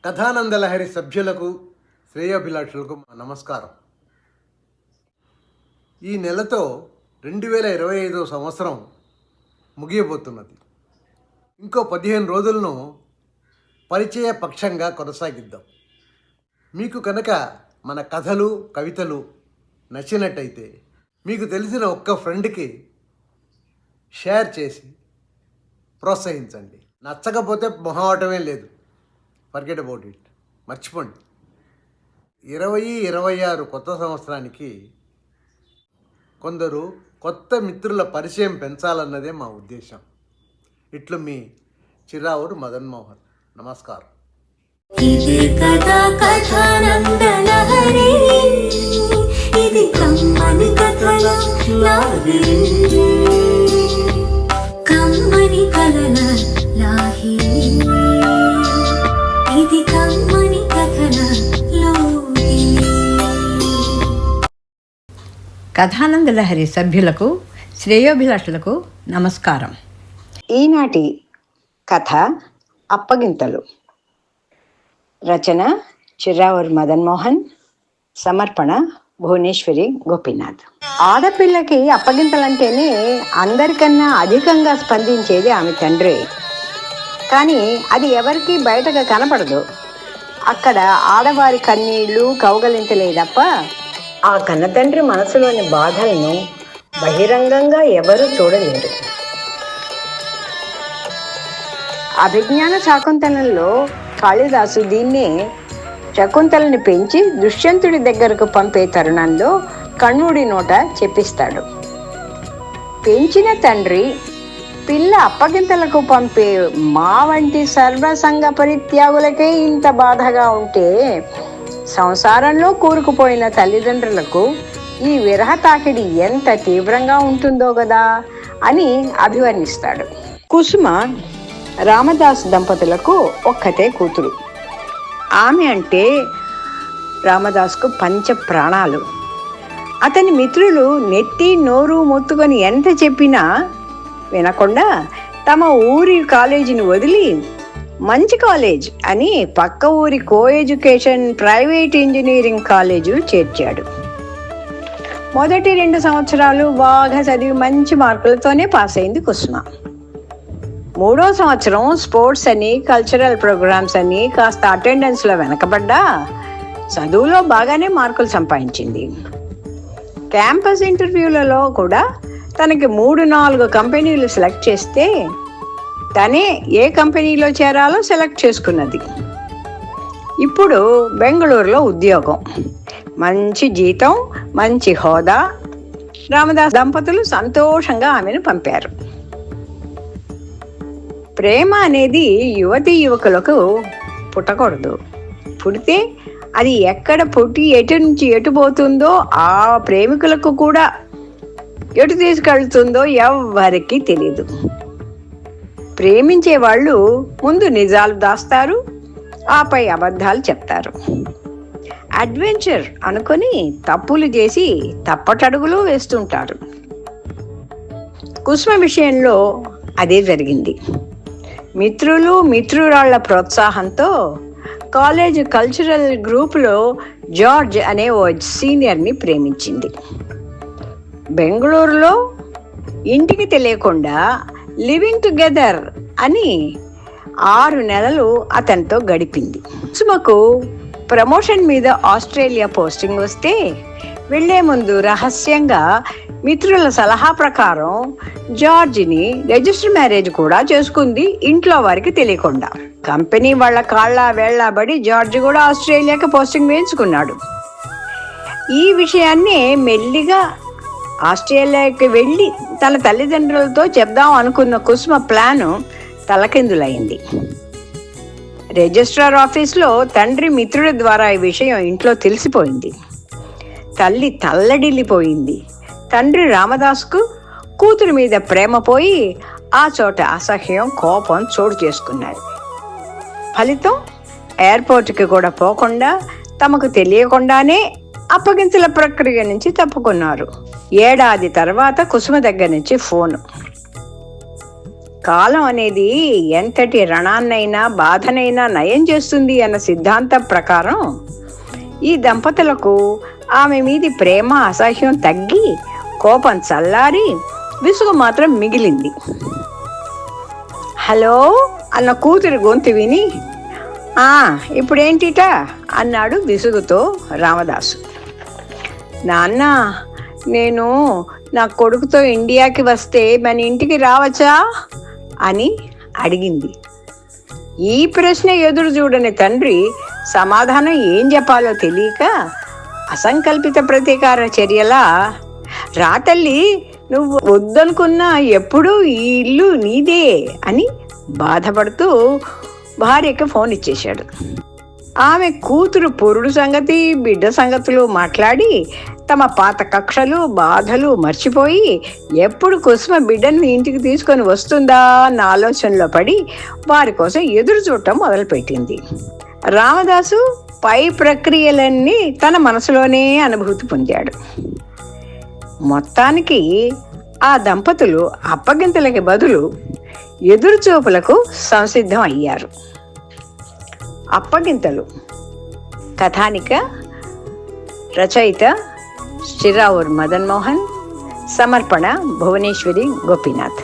కథానందలహరి సభ్యులకు శ్రేయోభిలాషులకు నమస్కారం. ఈ నెలతో 2025 సంవత్సరం ముగియబోతున్నది. ఇంకో 15 రోజులను పరిచయ పక్షంగా కొనసాగిద్దాం. మీకు కనుక మన కథలు కవితలు నచ్చినట్టయితే మీకు తెలిసిన ఒక్క ఫ్రెండ్కి షేర్ చేసి ప్రోత్సహించండి. నచ్చకపోతే మొహమాటమే లేదు, ఫర్గెట్ అబౌట్ ఇట్, మర్చిపోండి. 2026 కొత్త సంవత్సరానికి కొందరు కొత్త మిత్రుల పరిచయం పెంచాలన్నదే మా ఉద్దేశం. ఇట్లు మీ చిరావురు మదన్ మోహన్. నమస్కారం. ఇది కథా కథానందలహరి, ఇది కమ్మని కథల లాహిరి, కమ్మని కథల లాహిరి, ఇది కమ్మని కథల లోహిరి. కథానందలహరి సభ్యులకు శ్రేయోభిలాషులకు నమస్కారం. ఈనాటి కథ అప్పగింతలు. రచన చిరావూరు మదన్ మోహన్, సమర్పణ భువనేశ్వరి గోపీనాథ్. ఆడపిల్లకి అప్పగింతలంటేనే అందరికన్నా అధికంగా స్పందించేది ఆమె తండ్రి. కానీ అది ఎవరికీ బయటకు కనపడదు. అక్కడ ఆడవారి కన్నీళ్లు కౌగలింతలే తప్ప ఆ కన్నతండ్రి మనసులోని బాధలను బహిరంగంగా ఎవరూ చూడలేరు. అభిజ్ఞాన శాకుంతలంలో కాళిదాసు దీన్నే శకుంతలని పెంచి దుష్యంతుడి దగ్గరకు పంపే తరుణంలో కర్ణుడి నోట చెప్పిస్తాడు. పెంచిన తండ్రి పిల్ల అప్పగింతలకు పంపే మా వంటి సర్వసంగ పరిత్యాగులకే ఇంత బాధగా ఉంటే సంసారంలో కూరుకుపోయిన తల్లిదండ్రులకు ఈ విరహ తాకిడి ఎంత తీవ్రంగా ఉంటుందో గదా అని అభివర్ణిస్తాడు. కుసుమ రామదాస్ దంపతులకు ఒక్కతే కూతురు. ఆమె అంటే రామదాస్కు పంచ ప్రాణాలు. అతని మిత్రులు నెత్తి నోరు మొత్తుకొని ఎంత చెప్పినా వినకుండా తమ ఊరి కాలేజీని వదిలి మంచి కాలేజ్ అని పక్క ఊరి కో ఎడ్యుకేషన్ ప్రైవేట్ ఇంజనీరింగ్ కాలేజీలు చేర్చాడు. మొదటి 2 సంవత్సరాలు బాగా చదివి మంచి మార్కులతోనే పాస్ అయింది కుసుమ. 3వ సంవత్సరం స్పోర్ట్స్ అని కల్చరల్ ప్రోగ్రామ్స్ అని కాస్త అటెండెన్స్లో వెనకబడ్డా చదువులో బాగానే మార్కులు సంపాదించింది. క్యాంపస్ ఇంటర్వ్యూలలో కూడా తనకి 3-4 కంపెనీలు సెలెక్ట్ చేస్తే తనే ఏ కంపెనీలో చేరాలో సెలెక్ట్ చేసుకున్నది. ఇప్పుడు బెంగళూరులో ఉద్యోగం, మంచి జీతం, మంచి హోదా. రామదాస్ దంపతులు సంతోషంగా ఆమెను పంపారు. ప్రేమ అనేది యువతీ యువకులకు పుట్టకూడదు. పుడితే అది ఎక్కడ పుట్టి ఎటు నుంచి ఎటు పోతుందో, ఆ ప్రేమికులకు కూడా ఎటు తీసుకెళ్తుందో ఎవ్వరికీ తెలీదు. ప్రేమించే వాళ్ళు ముందు నిజాలు దాస్తారు, ఆపై అబద్ధాలు చెప్తారు. అడ్వెంచర్ అనుకొని తప్పులు చేసి తప్పటడుగులు వేస్తుంటారు. కుసుమ విషయంలో అదే జరిగింది. మిత్రులు మిత్రురాళ్ల ప్రోత్సాహంతో కాలేజ్ కల్చరల్ గ్రూపులో జార్జ్ అనే ఓ సీనియర్ని ప్రేమించింది. బెంగళూరులో ఇంటికి తెలియకుండా లివింగ్ టుగెదర్ అని 6 నెలలు అతనితో గడిపింది. సుమకు ప్రమోషన్ మీద ఆస్ట్రేలియా పోస్టింగ్ వస్తే వెళ్లే ముందు రహస్యంగా మిత్రుల సలహా ప్రకారం జార్జిని రిజిస్టర్ మ్యారేజ్ కూడా చేసుకుంది, ఇంట్లో వారికి తెలియకుండా. కంపెనీ వాళ్ళ కాళ్ళ వేళ్లాబడి జార్జ్ కూడా ఆస్ట్రేలియాకి పోస్టింగ్ వేయించుకున్నాడు. ఈ విషయాన్ని మెల్లిగా ఆస్ట్రేలియాకి వెళ్ళి తన తల్లిదండ్రులతో చెప్దాం అనుకున్న కుసుమ ప్లాను తలకిందులైంది. రిజిస్ట్రార్ ఆఫీస్లో తండ్రి మిత్రుడి ద్వారా ఈ విషయం ఇంట్లో తెలిసిపోయింది. తల్లి తల్లడిల్లిపోయింది. తండ్రి రామదాస్కు కూతురి మీద ప్రేమ పోయి ఆ చోట అసహ్యం కోపం చోటు చేసుకున్నాయి. ఫలితం ఎయిర్పోర్ట్కి కూడా పోకుండా తమకు తెలియకుండానే అప్పగింతల ప్రక్రియ నుంచి తప్పుకున్నారు. ఏడాది తర్వాత కుసుమ దగ్గర నుంచి ఫోను. కాలం అనేది ఎంతటి రణాన్నైనా బాధనైనా నయం చేస్తుంది అన్న సిద్ధాంతం ప్రకారం ఈ దంపతులకు ఆమె మీది ప్రేమ అసహ్యం తగ్గి కోపం చల్లారి విసుగు మాత్రం మిగిలింది. హలో అన్న కూతురి గొంతు విని ఇప్పుడేంటిట అన్నాడు విసుగుతో రామదాసు. నాన్న, నేను నా కొడుకుతో ఇండియాకి వస్తే మన ఇంటికి రావచ్చా అని అడిగింది. ఈ ప్రశ్న ఎదురు చూడని తండ్రి సమాధానం ఏం చెప్పాలో తెలియక అసంకల్పిత ప్రతీకార చర్యలా, రా తల్లి, నువ్వు వద్దనుకున్నా ఎప్పుడూ ఈ ఇల్లు నీదే అని బాధపడుతూ భార్యకి ఫోన్ ఇచ్చేశాడు. ఆమె కూతురు పురుడు సంగతి, బిడ్డ సంగతులు మాట్లాడి తమ పాత కక్షలు బాధలు మర్చిపోయి ఎప్పుడు కుసుమ బిడ్డని ఇంటికి తీసుకొని వస్తుందా అన్న ఆలోచనలో పడి వారి కోసం ఎదురు చూడటం మొదలుపెట్టింది. రామదాసు పై ప్రక్రియలన్నీ తన మనసులోనే అనుభూతి పొందాడు. మొత్తానికి ఆ దంపతులు అప్పగింతలకి బదులు ఎదురుచూపులకు సంసిద్ధం అయ్యారు. అప్పగింతలు. కథానిక, రచయిత చిరావూరు మదన్ మోహన్, సమర్పణ భువనేశ్వరి గోపీనాథ్.